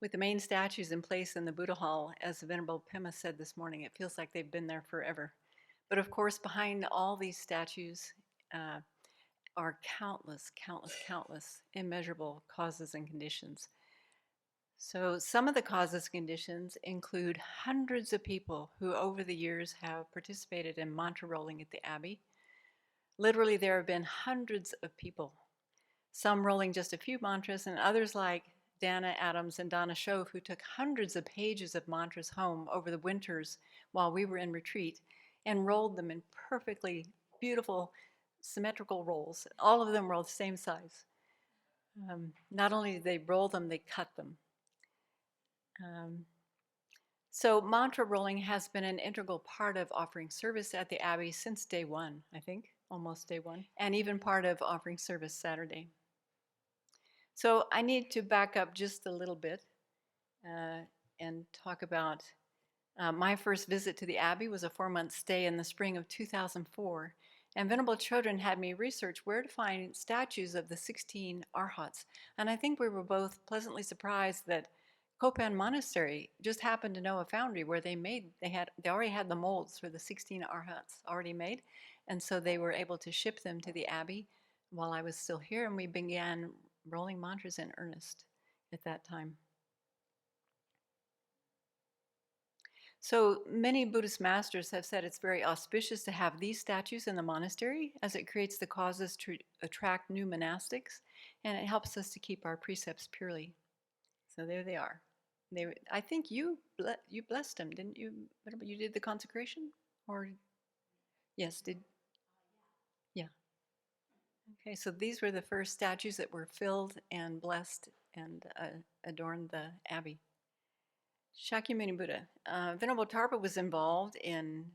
With the main statues in place in the Buddha Hall, as the Venerable Pema said this morning, it feels like they've been there forever. But of course, behind all these statues uh, are countless, immeasurable causes and conditions. So, some of the causes and conditions include hundreds of people who, over the years, have participated in mantra rolling at the Abbey. Literally, there have been hundreds of people, some rolling just a few mantras, and others like Dana Adams and Donna Shove, who took hundreds of pages of mantras home over the winters while we were in retreat and rolled them in perfectly beautiful, symmetrical rolls. All of them were the same size. Not only did they roll them, they cut them. So mantra rolling has been an integral part of offering service at the Abbey since day one, I think, almost day one, and even part of offering service Saturday. So I need to back up just a little bit and talk about my first visit to the Abbey was a 4-month stay in the spring of 2004. And Venerable Children had me research where to find statues of the 16 arhats. And I think we were both pleasantly surprised that Kopan Monastery just happened to know a foundry where they already had the molds for the 16 arhats already made. And so they were able to ship them to the Abbey while I was still here, and we began rolling mantras in earnest at that time. So many Buddhist masters have said it's very auspicious to have these statues in the monastery, as it creates the causes to attract new monastics, and it helps us to keep our precepts purely. So there they are. I think you blessed them, didn't you? You did the consecration, or yes, did yeah? Okay, so these were the first statues that were filled and blessed and adorned the abbey. Shakyamuni Buddha. Venerable Tarpa was involved in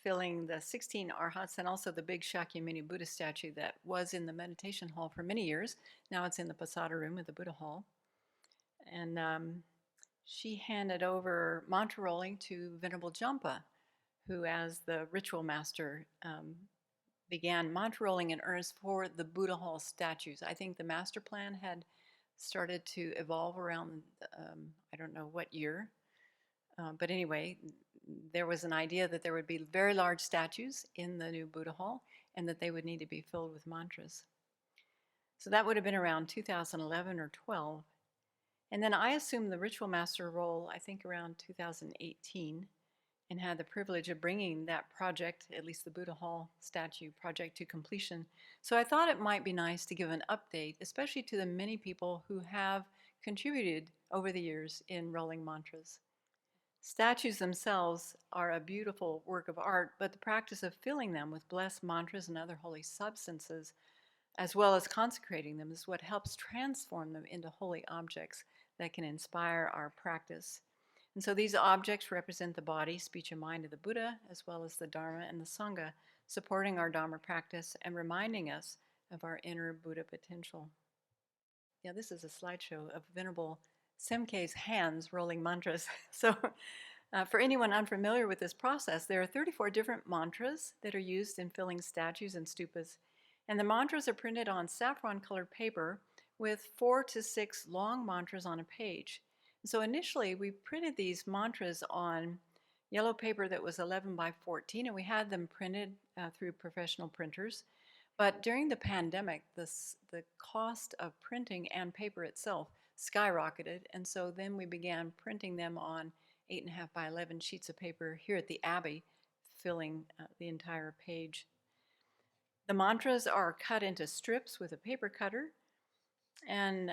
filling the 16 arhats and also the big Shakyamuni Buddha statue that was in the meditation hall for many years. Now it's in the Pasada room of the Buddha hall. And she handed over mantra rolling to Venerable Jampa, who, as the ritual master, began mantra rolling in earnest for the Buddha hall statues. I think the master plan had started to evolve around, I don't know what year, but anyway, there was an idea that there would be very large statues in the new Buddha hall and that they would need to be filled with mantras. So that would have been around 2011 or 12. And then I assumed the ritual master role, I think around 2018, and had the privilege of bringing that project, at least the Buddha hall statue project, to completion. So I thought it might be nice to give an update, especially to the many people who have contributed over the years in rolling mantras. Statues themselves are a beautiful work of art, but the practice of filling them with blessed mantras and other holy substances, as well as consecrating them, is what helps transform them into holy objects that can inspire our practice. And so these objects represent the body, speech, and mind of the Buddha, as well as the Dharma and the Sangha, supporting our Dharma practice and reminding us of our inner Buddha potential. Yeah, this is a slideshow of Venerable Semke's hands rolling mantras. So for anyone unfamiliar with this process, there are 34 different mantras that are used in filling statues and stupas. And the mantras are printed on saffron colored paper with 4 to 6 long mantras on a page. And so initially, we printed these mantras on yellow paper that was 11 by 14, and we had them printed through professional printers. But during the pandemic, the cost of printing and paper itself skyrocketed. And so then we began printing them on 8.5 by 11 sheets of paper here at the Abbey, filling the entire page. The mantras are cut into strips with a paper cutter. And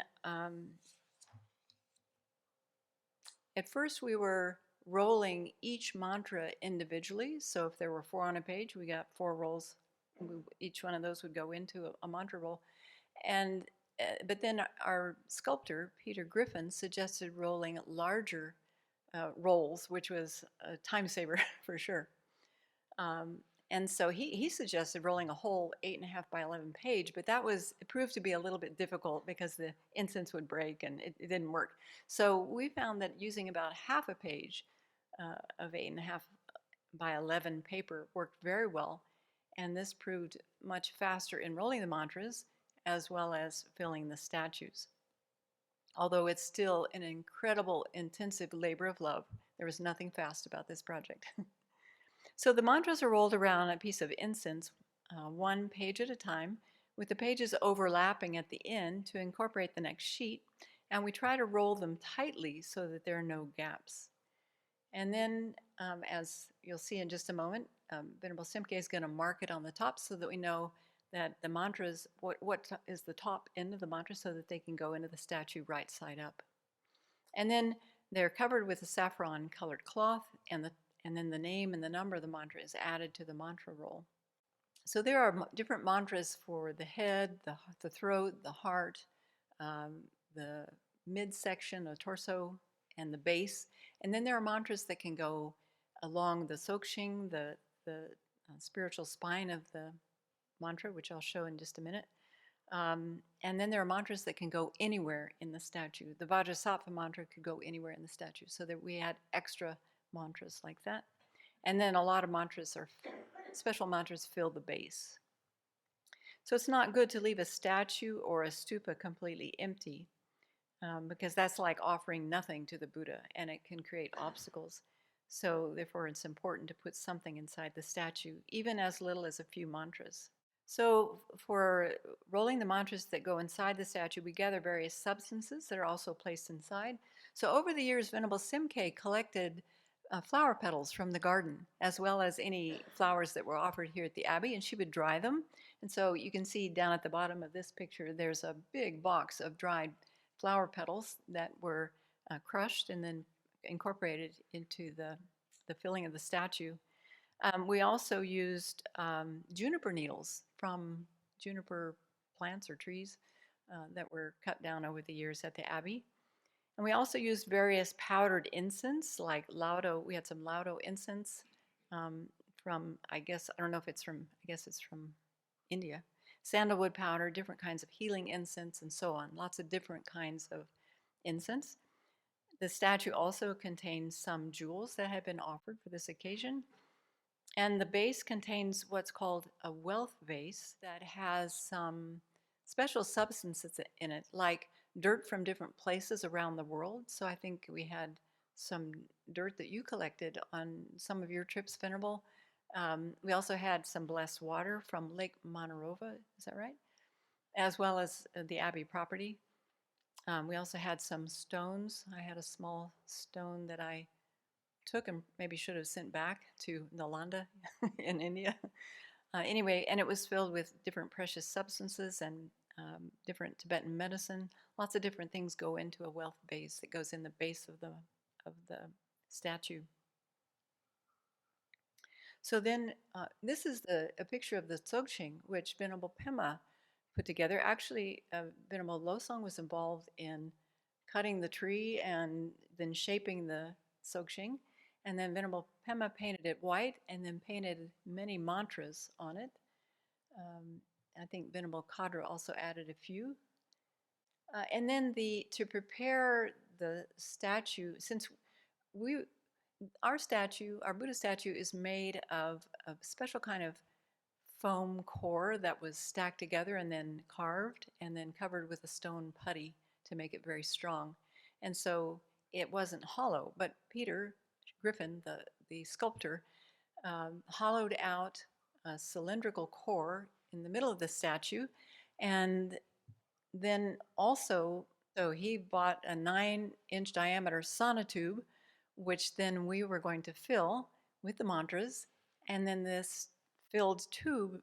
at first we were rolling each mantra individually. So if there were 4 on a page, we got 4 rolls. Each one of those would go into a mantra roll. And but then our sculptor, Peter Griffin, suggested rolling larger rolls, which was a time saver for sure. And so he suggested rolling a whole 8.5 by 11 page, but it proved to be a little bit difficult because the incense would break and it didn't work. So we found that using about half a page of 8.5 by 11 paper worked very well. And this proved much faster in rolling the mantras as well as filling the statues. although it's still an incredible, intensive labor of love. There was nothing fast about this project. So the mantras are rolled around a piece of incense, one page at a time, with the pages overlapping at the end to incorporate the next sheet, and we try to roll them tightly so that there are no gaps. And then, as you'll see in just a moment, Venerable Simke is going to mark it on the top so that we know that the mantras, what is the top end of the mantra, so that they can go into the statue right side up. And then they're covered with a saffron colored cloth, and then the name and the number of the mantra is added to the mantra roll. So there are different mantras for the head, the throat, the heart, the midsection, the torso, and the base. And then there are mantras that can go along the Dzogchen, the spiritual spine of the mantra, which I'll show in just a minute. And then there are mantras that can go anywhere in the statue. The Vajrasattva mantra could go anywhere in the statue, so that we had extra mantras like that. And then a lot of mantras are special mantras fill the base. So it's not good to leave a statue or a stupa completely empty, because that's like offering nothing to the Buddha, and it can create obstacles. So therefore, it's important to put something inside the statue, even as little as a few mantras. So for rolling the mantras that go inside the statue, we gather various substances that are also placed inside. So over the years, Venerable Simke collected flower petals from the garden, as well as any flowers that were offered here at the Abbey, and she would dry them. And so you can see down at the bottom of this picture, there's a big box of dried flower petals that were crushed and then incorporated into the filling of the statue. We also used juniper needles from juniper plants or trees that were cut down over the years at the Abbey. And we also used various powdered incense, like laudo. We had some laudo incense from, I don't know if it's from, I guess it's from India. Sandalwood powder, different kinds of healing incense, and so on. Lots of different kinds of incense. The statue also contains some jewels that had been offered for this occasion. And the base contains what's called a wealth vase that has some special substances in it, like dirt from different places around the world. So I think we had some dirt that you collected on some of your trips, Venerable. We also had some blessed water from Lake Manarova, is that right? As well as the Abbey property. We also had some stones. I had a small stone that I took and maybe should have sent back to Nalanda in India. Anyway, and it was filled with different precious substances and different Tibetan medicine. Lots of different things go into a wealth vase that goes in the base of the statue. So then this is a picture of the Dzogchen, which Venerable Pema put together. Actually, Venerable Losong was involved in cutting the tree and then shaping the Dzogchen. And then Venerable Pema painted it white and then painted many mantras on it. I think Venerable Kadra also added a few. And then to prepare the statue, since our Buddha statue is made of a special kind of foam core that was stacked together and then carved and then covered with a stone putty to make it very strong. And so it wasn't hollow, but Peter Griffin, the sculptor, hollowed out a cylindrical core in the middle of the statue. And then also, so he bought a 9-inch diameter sonotube, which then we were going to fill with the mantras. And then this filled tube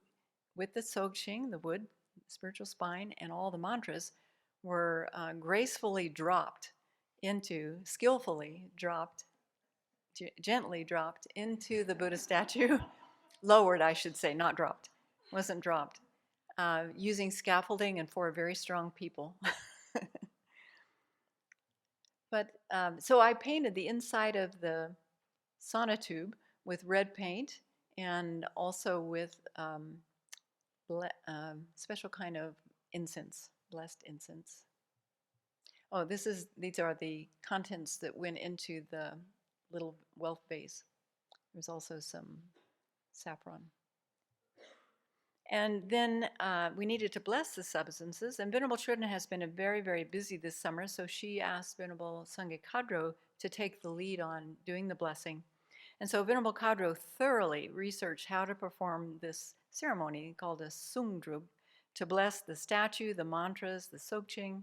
with the Dzogchen, the wood, the spiritual spine, and all the mantras were skillfully dropped, gently dropped into the Buddha statue, lowered, I should say, not dropped, wasn't dropped, using scaffolding and 4 very strong people. But so I painted the inside of the sonotube with red paint and also with special kind of incense, blessed incense. Oh, these are the contents that went into the little wealth vase. There's also some saffron. And then we needed to bless the substances. And Venerable Shodana has been very, very busy this summer, so she asked Venerable Sangye Kadro to take the lead on doing the blessing. And so Venerable Kadro thoroughly researched how to perform this ceremony called a sungdrub to bless the statue, the mantras, the soching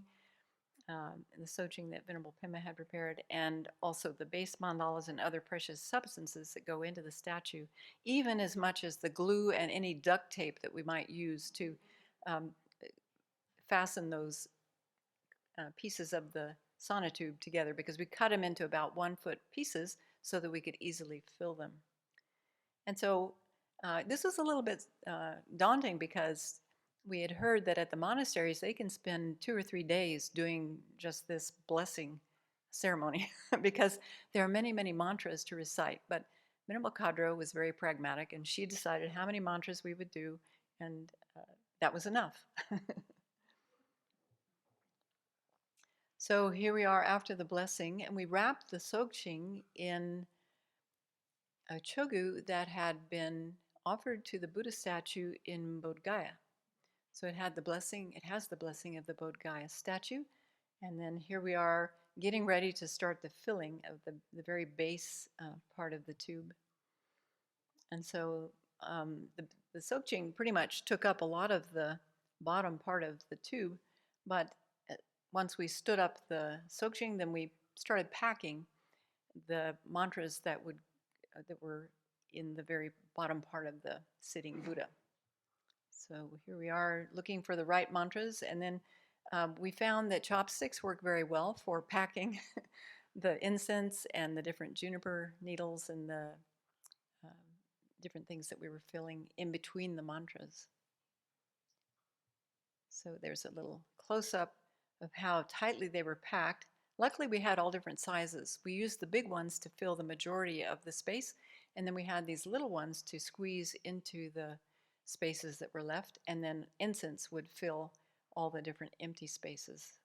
that Venerable Pema had prepared, and also the base mandalas and other precious substances that go into the statue, even as much as the glue and any duct tape that we might use to um, fasten those pieces of the sonotube together, because we cut them into about 1-foot pieces so that we could easily fill them. And so this was a little bit daunting, because we had heard that at the monasteries they can spend 2 or 3 days doing just this blessing ceremony because there are many, many mantras to recite. But Venerable Kadro was very pragmatic, and she decided how many mantras we would do, and that was enough. So here we are after the blessing, and we wrapped the Sokching in a chogu that had been offered to the Buddha statue in Bodh Gaya. So it has the blessing of the Bodh Gaya statue. And then here we are getting ready to start the filling of the very base part of the tube. And so the Sokching pretty much took up a lot of the bottom part of the tube, but once we stood up the Sokching, then we started packing the mantras that were in the very bottom part of the sitting Buddha. So here we are looking for the right mantras, and then we found that chopsticks work very well for packing the incense and the different juniper needles and the different things that we were filling in between the mantras. So there's a little close-up of how tightly they were packed. Luckily, we had all different sizes. We used the big ones to fill the majority of the space, and then we had these little ones to squeeze into the spaces that were left, and then incense would fill all the different empty spaces.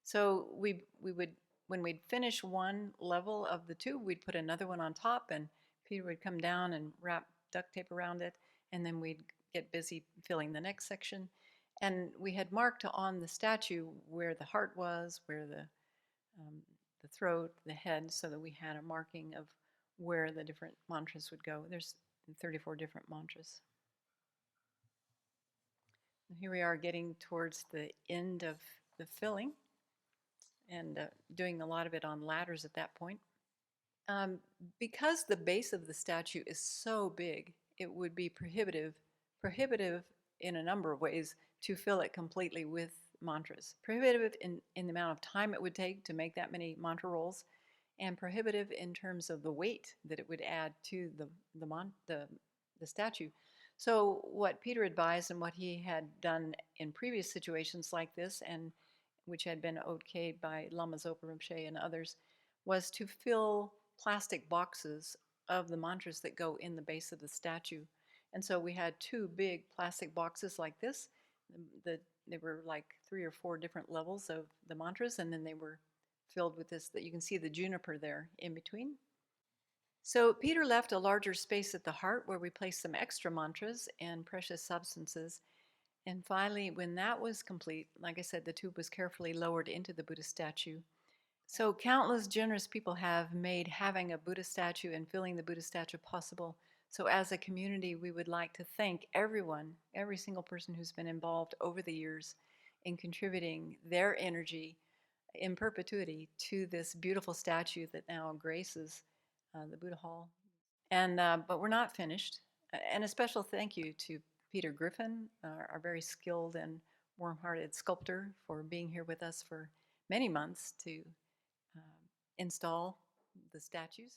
So we would, when we'd finish one level of the tube, we'd put another one on top, and Peter would come down and wrap duct tape around it, and then we'd get busy filling the next section. And we had marked on the statue where the heart was, where the throat, the head, so that we had a marking of where the different mantras would go. There's 34 different mantras. And here we are getting towards the end of the filling, and doing a lot of it on ladders at that point. Because the base of the statue is so big, it would be prohibitive in a number of ways to fill it completely with mantras. Prohibitive in the amount of time it would take to make that many mantra rolls, and prohibitive in terms of the weight that it would add to the statue. So what Peter advised, and what he had done in previous situations like this, and which had been okayed by Lama Zopa Rinpoche and others, was to fill plastic boxes of the mantras that go in the base of the statue. And so we had 2 big plastic boxes like this. They were like 3 or 4 different levels of the mantras, and then they were filled with this, that you can see the juniper there in between. So Peter left a larger space at the heart where we placed some extra mantras and precious substances. And finally, when that was complete, like I said, the tube was carefully lowered into the Buddha statue. So countless generous people have made having a Buddha statue and filling the Buddha statue possible. So as a community, we would like to thank everyone, every single person who's been involved over the years in contributing their energy in perpetuity to this beautiful statue that now graces the Buddha Hall. And but we're not finished. And a special thank you to Peter Griffin, our very skilled and warm-hearted sculptor, for being here with us for many months to install the statues.